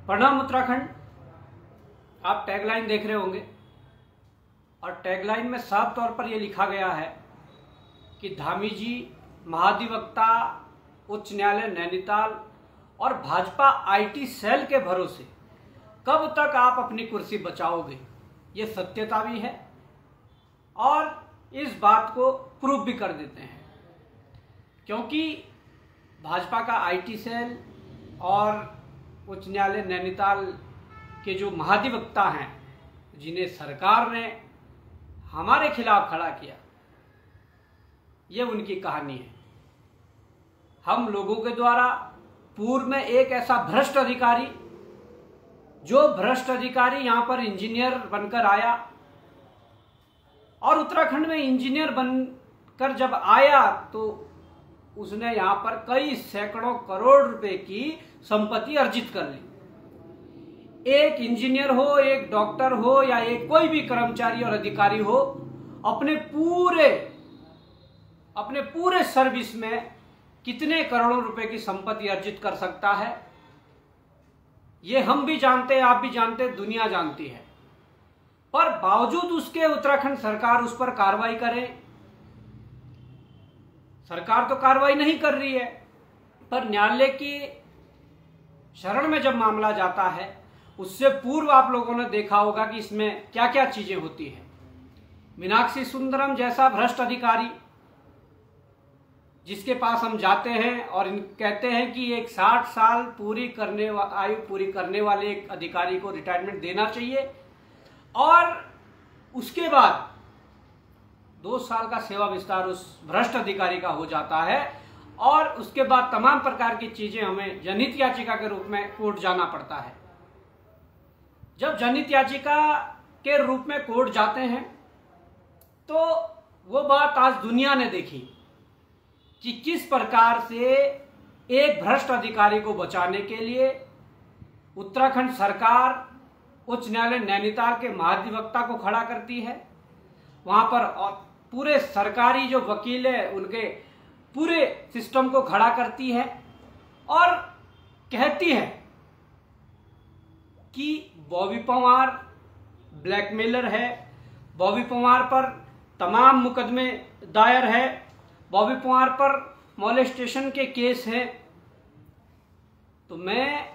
प्रणाम उत्तराखंड। आप टैगलाइन देख रहे होंगे और टैगलाइन में साफ तौर पर यह लिखा गया है कि धामी जी, महाधिवक्ता, उच्च न्यायालय नैनीताल और भाजपा आईटी सेल के भरोसे कब तक आप अपनी कुर्सी बचाओगे। ये सत्यता भी है और इस बात को प्रूव भी कर देते हैं, क्योंकि भाजपा का आईटी सेल और उच्च न्यायालय नैनीताल के जो महाधिवक्ता हैं, जिन्हें सरकार ने हमारे खिलाफ खड़ा किया, ये उनकी कहानी है। हम लोगों के द्वारा पूर्व में एक ऐसा भ्रष्ट अधिकारी, जो भ्रष्ट अधिकारी यहाँ पर इंजीनियर बनकर आया और उत्तराखंड में इंजीनियर बनकर जब आया तो उसने यहाँ पर कई सैकड़ों करोड़ रुपए की संपत्ति अर्जित कर ली। एक इंजीनियर हो, एक डॉक्टर हो या एक कोई भी कर्मचारी और अधिकारी हो, अपने पूरे सर्विस में कितने करोड़ों रुपए की संपत्ति अर्जित कर सकता है, ये हम भी जानते हैं, आप भी जानते हैं, दुनिया जानती है। पर बावजूद उसके उत्तराखंड सरकार उस पर कार्रवाई करे। सरकार तो कार्रवाई नहीं कर रही है, पर न्यायालय की शरण में जब मामला जाता है, उससे पूर्व आप लोगों ने देखा होगा कि इसमें क्या क्या चीजें होती हैं। मीनाक्षी सुंदरम जैसा भ्रष्ट अधिकारी, जिसके पास हम जाते हैं और कहते हैं कि एक 60 साल आयु पूरी करने वाले एक अधिकारी को रिटायरमेंट देना चाहिए और उसके बाद 2 साल का सेवा विस्तार उस भ्रष्ट अधिकारी का हो जाता है और उसके बाद तमाम प्रकार की चीजें हमें जनहित याचिका के रूप में कोर्ट जाना पड़ता है। जब जनहित याचिका के रूप में कोर्ट जाते हैं तो वो बात आज दुनिया ने देखी कि किस प्रकार से एक भ्रष्ट अधिकारी को बचाने के लिए उत्तराखंड सरकार उच्च न्यायालय नैनीताल के महाधिवक्ता को खड़ा करती है। वहां पर पूरे सरकारी जो वकील है उनके पूरे सिस्टम को खड़ा करती है और कहती है कि बॉबी पंवार ब्लैकमेलर है, बॉबी पंवार पर तमाम मुकदमे दायर है, बॉबी पंवार पर मॉलेस्टेशन के केस हैं। तो मैं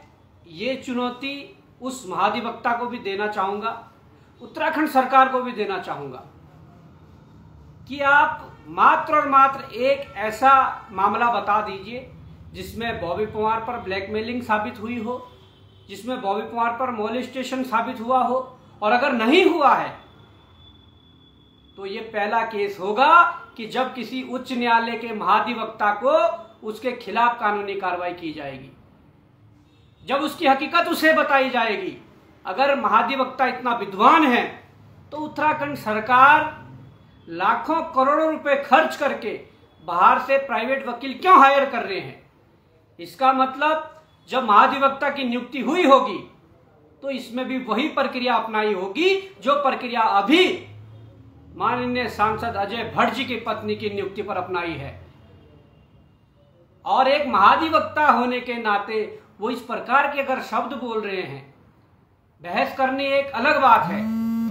ये चुनौती उस महाधिवक्ता को भी देना चाहूंगा, उत्तराखंड सरकार को भी देना चाहूंगा कि आप मात्र और मात्र एक ऐसा मामला बता दीजिए जिसमें बॉबी पंवार पर ब्लैकमेलिंग साबित हुई हो, जिसमें बॉबी पंवार पर मॉलेस्टेशन साबित हुआ हो, और अगर नहीं हुआ है तो ये पहला केस होगा कि जब किसी उच्च न्यायालय के महाधिवक्ता को उसके खिलाफ कानूनी कार्रवाई की जाएगी, जब उसकी हकीकत उसे बताई जाएगी। अगर महाधिवक्ता इतना विद्वान है तो उत्तराखंड सरकार लाखों करोड़ों रुपए खर्च करके बाहर से प्राइवेट वकील क्यों हायर कर रहे हैं। इसका मतलब जब महाधिवक्ता की नियुक्ति हुई होगी तो इसमें भी वही प्रक्रिया अपनाई होगी जो प्रक्रिया अभी माननीय सांसद अजय भट्ट जी की पत्नी की नियुक्ति पर अपनाई है। और एक महाधिवक्ता होने के नाते वो इस प्रकार के अगर शब्द बोल रहे हैं, बहस करनी एक अलग बात है,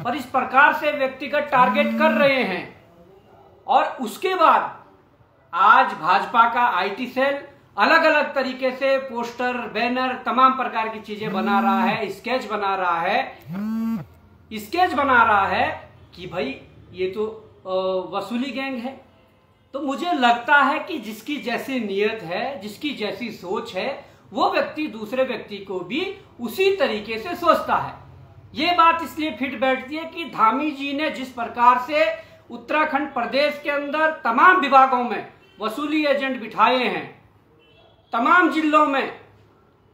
पर इस प्रकार से व्यक्तिगत टारगेट कर रहे हैं। और उसके बाद आज भाजपा का आईटी सेल अलग अलग तरीके से पोस्टर, बैनर, तमाम प्रकार की चीजें बना रहा है, स्केच बना रहा है कि भाई ये तो वसूली गैंग है। तो मुझे लगता है कि जिसकी जैसी नीयत है, जिसकी जैसी सोच है, वो व्यक्ति दूसरे व्यक्ति को भी उसी तरीके से सोचता है। ये बात इसलिए फिट बैठती है कि धामी जी ने जिस प्रकार से उत्तराखंड प्रदेश के अंदर तमाम विभागों में वसूली एजेंट बिठाए हैं, तमाम जिलों में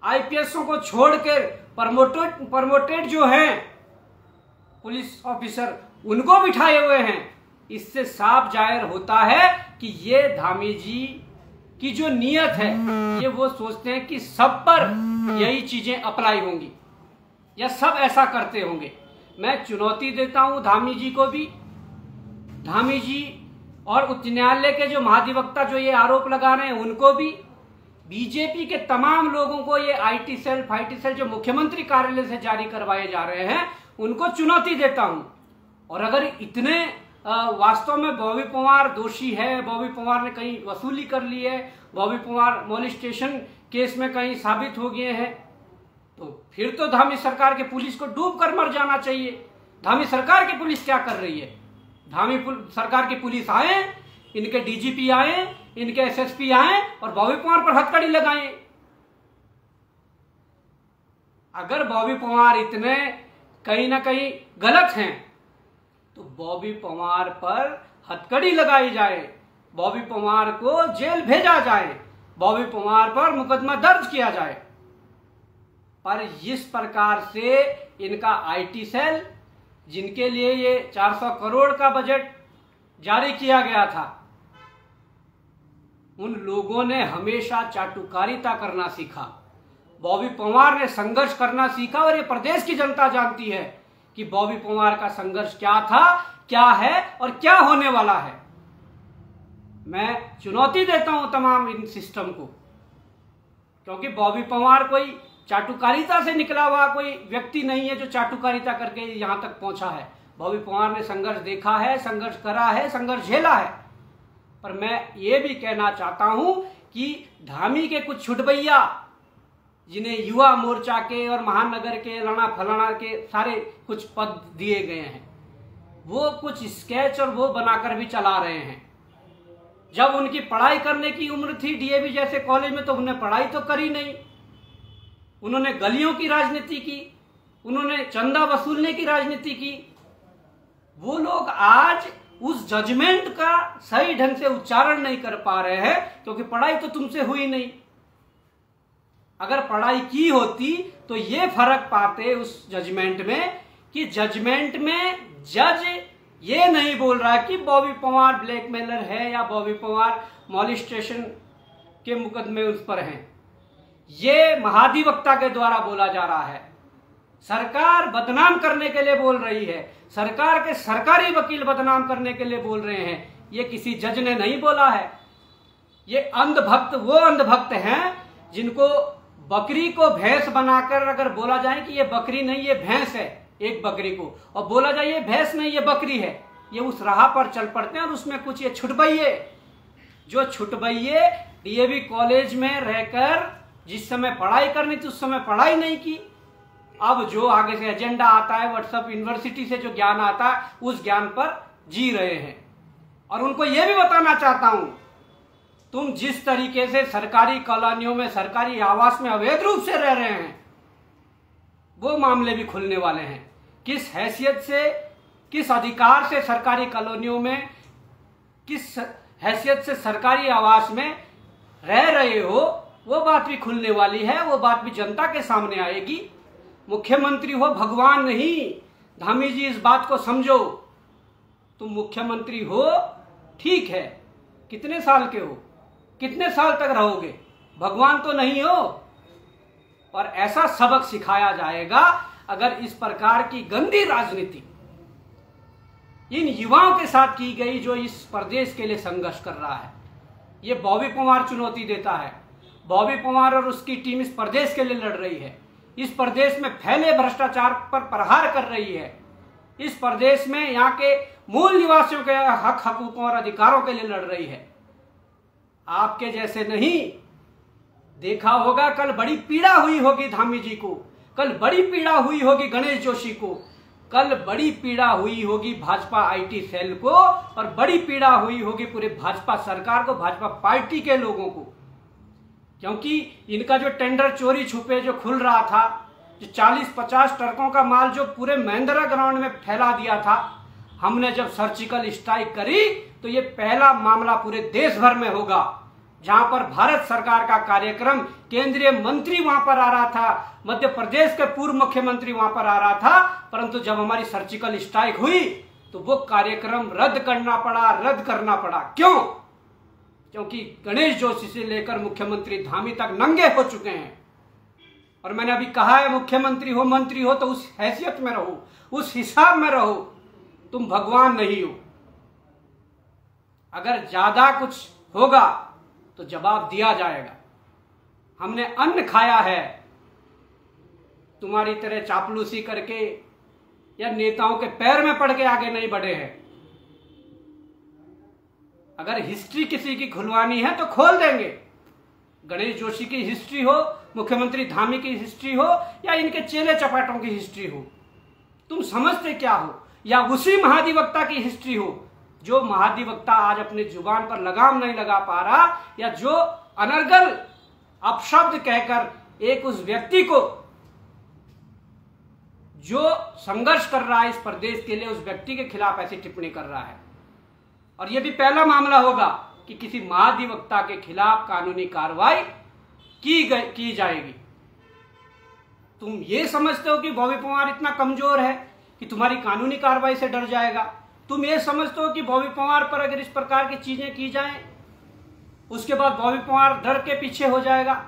आईपीएसओं को छोड़कर प्रमोटेड जो हैं पुलिस ऑफिसर, उनको बिठाए हुए हैं, इससे साफ जाहिर होता है कि ये धामी जी की जो नीयत है, ये वो सोचते हैं कि सब पर यही चीजें अप्लाई होंगी या सब ऐसा करते होंगे। मैं चुनौती देता हूं धामी जी को भी, धामी जी और उच्च न्यायालय के जो महाधिवक्ता जो ये आरोप लगा रहे हैं उनको भी, बीजेपी के तमाम लोगों को ये आईटी सेल जो मुख्यमंत्री कार्यालय से जारी करवाए जा रहे हैं, उनको चुनौती देता हूं। और अगर इतने वास्तव में बॉबी पवार दोषी है, बॉबी पवार ने कहीं वसूली कर ली है, बॉबी पवार मोलेस्टेशन केस में कहीं साबित हो गए हैं, तो फिर तो धामी सरकार के पुलिस को डूब कर मर जाना चाहिए। धामी सरकार की पुलिस क्या कर रही है? धामी सरकार की पुलिस आए, इनके डीजीपी आए, इनके एसएसपी आए और बॉबी पवार पर हथकड़ी लगाएं। अगर बॉबी पवार इतने कहीं ना कहीं गलत हैं तो बॉबी पवार पर हथकड़ी लगाई जाए, बॉबी पवार को जेल भेजा जाए, बॉबी पवार पर मुकदमा दर्ज किया जाए। पर इस प्रकार से इनका आईटी सेल, जिनके लिए ये 400 करोड़ का बजट जारी किया गया था, उन लोगों ने हमेशा चाटुकारिता करना सीखा। बॉबी पवार ने संघर्ष करना सीखा और ये प्रदेश की जनता जानती है कि बॉबी पवार का संघर्ष क्या था, क्या है और क्या होने वाला है। मैं चुनौती देता हूं तमाम इन सिस्टम को, क्योंकि बॉबी पवार कोई चाटुकारिता से निकला हुआ कोई व्यक्ति नहीं है जो चाटुकारिता करके यहां तक पहुंचा है। बॉबी पवार ने संघर्ष देखा है, संघर्ष करा है, संघर्ष झेला है। पर मैं ये भी कहना चाहता हूं कि धामी के कुछ छुटभैया, जिन्हें युवा मोर्चा के और महानगर के लाना फलाना के सारे कुछ पद दिए गए हैं, वो कुछ स्केच और वो बनाकर भी चला रहे हैं। जब उनकी पढ़ाई करने की उम्र थी डीएवी जैसे कॉलेज में, तो उन्होंने पढ़ाई तो करी नहीं। उन्होंने गलियों की राजनीति की, उन्होंने चंदा वसूलने की राजनीति की। वो लोग आज उस जजमेंट का सही ढंग से उच्चारण नहीं कर पा रहे हैं, क्योंकि पढ़ाई तो तुमसे हुई नहीं। अगर पढ़ाई की होती तो ये फर्क पाते उस जजमेंट में कि जजमेंट में जज ये नहीं बोल रहा कि बॉबी पवार ब्लैकमेलर है या बॉबी पवार मोलेस्टेशन के मुकदमे उस पर हैं। ये महाधिवक्ता के द्वारा बोला जा रहा है। सरकार बदनाम करने के लिए बोल रही है, सरकार के सरकारी वकील बदनाम करने के लिए बोल रहे हैं। ये किसी जज ने नहीं बोला है। ये अंधभक्त वो अंधभक्त हैं जिनको बकरी को भैंस बनाकर अगर बोला जाए कि ये बकरी नहीं ये भैंस है, एक बकरी को, और बोला जाए ये भैंस नहीं ये बकरी है, ये उस राह पर चल पड़ते हैं। और उसमें कुछ ये छुटभैये, जो छुटभैये डीएवी कॉलेज में रहकर जिस समय पढ़ाई करनी थी उस समय पढ़ाई नहीं की, अब जो आगे से एजेंडा आता है व्हाट्सएप यूनिवर्सिटी से जो ज्ञान आता है उस ज्ञान पर जी रहे हैं। और उनको यह भी बताना चाहता हूं, तुम जिस तरीके से सरकारी कॉलोनियों में, सरकारी आवास में अवैध रूप से रह रहे हैं, वो मामले भी खुलने वाले हैं। किस हैसियत से, किस अधिकार से सरकारी कॉलोनियों में, किस हैसियत से सरकारी आवास में रह रहे हो, वो बात भी खुलने वाली है। वो बात भी जनता के सामने आएगी। मुख्यमंत्री हो, भगवान नहीं। धामी जी इस बात को समझो, तुम मुख्यमंत्री हो ठीक है, कितने साल के हो, कितने साल तक रहोगे, भगवान तो नहीं हो। और ऐसा सबक सिखाया जाएगा अगर इस प्रकार की गंदी राजनीति इन युवाओं के साथ की गई जो इस प्रदेश के लिए संघर्ष कर रहा है। ये बॉबी पवार चुनौती देता है। बॉबी पवार और उसकी टीम इस प्रदेश के लिए लड़ रही है, इस प्रदेश में फैले भ्रष्टाचार पर प्रहार कर रही है, इस प्रदेश में यहाँ के मूल निवासियों के हक हकूकों और अधिकारों के लिए लड़ रही है। आपके जैसे नहीं। देखा होगा कल बड़ी पीड़ा हुई होगी धामी जी को, कल बड़ी पीड़ा हुई होगी गणेश जोशी को, कल बड़ी पीड़ा हुई होगी भाजपा आईटी सेल को, और बड़ी पीड़ा हुई होगी पूरे भाजपा सरकार को, भाजपा पार्टी के लोगों को। क्योंकि इनका जो टेंडर चोरी छुपे जो खुल रहा था, जो 40-50 ट्रकों का माल जो पूरे महेंद्रा ग्राउंड में फैला दिया था, हमने जब सर्जिकल स्ट्राइक करी तो ये पहला मामला पूरे देश भर में होगा, जहां पर भारत सरकार का कार्यक्रम, केंद्रीय मंत्री वहां पर आ रहा था, मध्य प्रदेश के पूर्व मुख्यमंत्री वहां पर आ रहा था, परंतु जब हमारी सर्जिकल स्ट्राइक हुई तो वो कार्यक्रम रद्द करना पड़ा। क्यों? क्योंकि गणेश जोशी से लेकर मुख्यमंत्री धामी तक नंगे हो चुके हैं। और मैंने अभी कहा है, मुख्यमंत्री हो, मंत्री हो तो उस हैसियत में रहो, उस हिसाब में रहो। तुम भगवान नहीं हो। अगर ज्यादा कुछ होगा तो जवाब दिया जाएगा। हमने अन्न खाया है, तुम्हारी तरह चापलूसी करके या नेताओं के पैर में पड़ के आगे नहीं बढ़े हैं। अगर हिस्ट्री किसी की खुलवानी है तो खोल देंगे। गणेश जोशी की हिस्ट्री हो, मुख्यमंत्री धामी की हिस्ट्री हो, या इनके चेले चपाटों की हिस्ट्री हो, तुम समझते क्या हो, या उसी महाधिवक्ता की हिस्ट्री हो जो महाधिवक्ता आज अपने जुबान पर लगाम नहीं लगा पा रहा, या जो अनर्गल अपशब्द कहकर एक उस व्यक्ति को जो संघर्ष कर रहा है इस प्रदेश के लिए, उस व्यक्ति के खिलाफ ऐसी टिप्पणी कर रहा है। और यह भी पहला मामला होगा कि किसी महाधिवक्ता के खिलाफ कानूनी कार्रवाई की जाएगी। तुम ये समझते हो कि बॉबी पवार इतना कमजोर है कि तुम्हारी कानूनी कार्रवाई से डर जाएगा? तुम ये समझते हो कि बॉबी पवार पर अगर इस प्रकार की चीजें की जाएं, उसके बाद बॉबी पवार डर के पीछे हो जाएगा?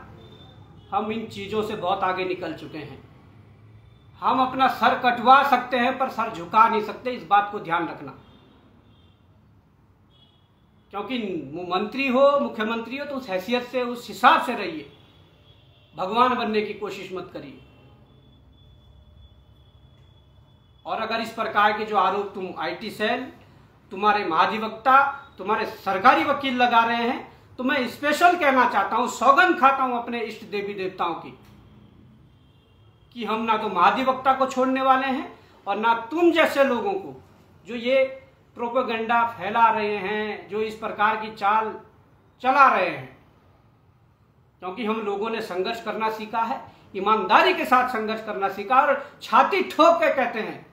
हम इन चीजों से बहुत आगे निकल चुके हैं। हम अपना सर कटवा सकते हैं पर सर झुका नहीं सकते, इस बात को ध्यान रखना। क्योंकि मंत्री हो, मुख्यमंत्री हो, तो उस हैसियत से, उस हिसाब से रहिए। भगवान बनने की कोशिश मत करिए। और अगर इस प्रकार के जो आरोप तुम आईटी सेल, तुम्हारे महाधिवक्ता, तुम्हारे सरकारी वकील लगा रहे हैं, तो मैं स्पेशल कहना चाहता हूं, सौगंध खाता हूं अपने इष्ट देवी देवताओं की कि हम ना तो महाधिवक्ता को छोड़ने वाले हैं और ना तुम जैसे लोगों को जो ये प्रोपेगेंडा फैला रहे हैं, जो इस प्रकार की चाल चला रहे हैं। क्योंकि हम लोगों ने संघर्ष करना सीखा है, ईमानदारी के साथ संघर्ष करना सीखा, और छाती ठोक के कहते हैं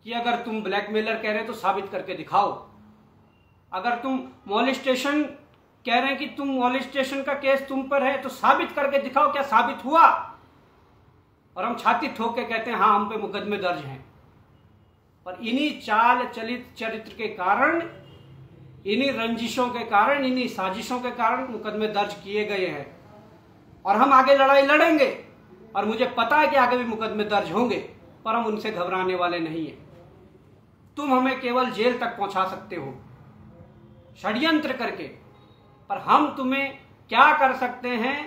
कि अगर तुम ब्लैकमेलर कह रहे हो तो साबित करके दिखाओ। अगर तुम मॉलेस्टेशन कह रहे हैं कि तुम मॉलेस्टेशन का केस तुम पर है तो साबित करके दिखाओ, क्या साबित हुआ? और हम छाती ठोक के कहते हैं हाँ हम पे मुकदमे दर्ज हैं। पर इन्हीं चाल चलित चरित्र के कारण, इन्हीं रंजिशों के कारण, इन्हीं साजिशों के कारण मुकदमे दर्ज किए गए हैं। और हम आगे लड़ाई लड़ेंगे, और मुझे पता है कि आगे भी मुकदमे दर्ज होंगे, पर हम उनसे घबराने वाले नहीं हैं। तुम हमें केवल जेल तक पहुंचा सकते हो षड्यंत्र करके, पर हम तुम्हें क्या कर सकते हैं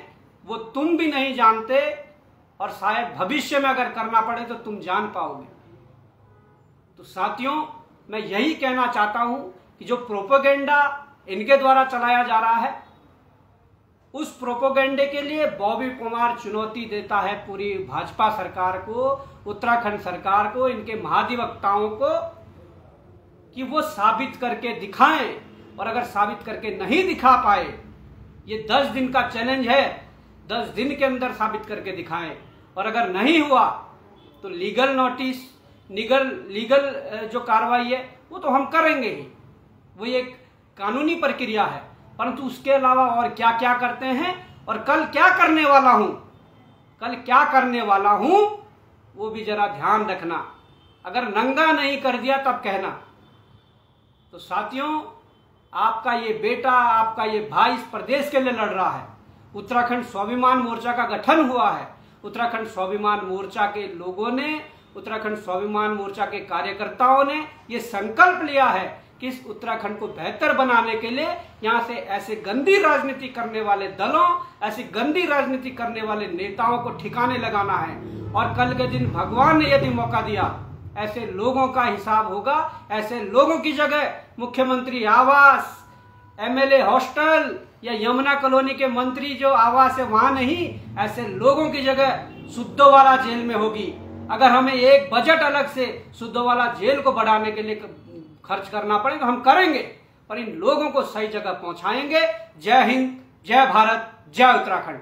वो तुम भी नहीं जानते, और शायद भविष्य में अगर करना पड़े तो तुम जान पाओगे। तो साथियों, मैं यही कहना चाहता हूं कि जो प्रोपेगेंडा इनके द्वारा चलाया जा रहा है, उस प्रोपेगेंडे के लिए बॉबी पवार चुनौती देता है पूरी भाजपा सरकार को, उत्तराखंड सरकार को, इनके महाधिवक्ताओं को, कि वो साबित करके दिखाएं। और अगर साबित करके नहीं दिखा पाए, ये 10 दिन का चैलेंज है, 10 दिन के अंदर साबित करके दिखाएं। और अगर नहीं हुआ तो लीगल नोटिस, लीगल जो कार्रवाई है वो तो हम करेंगे ही, वो एक कानूनी प्रक्रिया है। परंतु उसके अलावा और क्या क्या करते हैं और कल क्या करने वाला हूं वो भी जरा ध्यान रखना। अगर नंगा नहीं कर दिया तब कहना। तो साथियों, आपका ये बेटा, आपका ये भाई इस प्रदेश के लिए लड़ रहा है। उत्तराखंड स्वाभिमान मोर्चा का गठन हुआ है। उत्तराखंड स्वाभिमान मोर्चा के लोगों ने, उत्तराखंड स्वाभिमान मोर्चा के कार्यकर्ताओं ने ये संकल्प लिया है कि इस उत्तराखंड को बेहतर बनाने के लिए यहाँ से ऐसे गंदी राजनीति करने वाले दलों, ऐसी गंदी राजनीति करने वाले नेताओं को ठिकाने लगाना है। और कल के दिन भगवान ने यदि मौका दिया, ऐसे लोगों का हिसाब होगा। ऐसे लोगों की जगह मुख्यमंत्री आवास, एमएलए हॉस्टल या यमुना कॉलोनी के मंत्री जो आवास है वहां नहीं, ऐसे लोगों की जगह सुद्धोवाला जेल में होगी। अगर हमें एक बजट अलग से सुद्धोवाला जेल को बढ़ाने के लिए खर्च करना पड़े तो हम करेंगे, पर इन लोगों को सही जगह पहुंचाएंगे। जय हिंद, जय भारत, जय उत्तराखंड।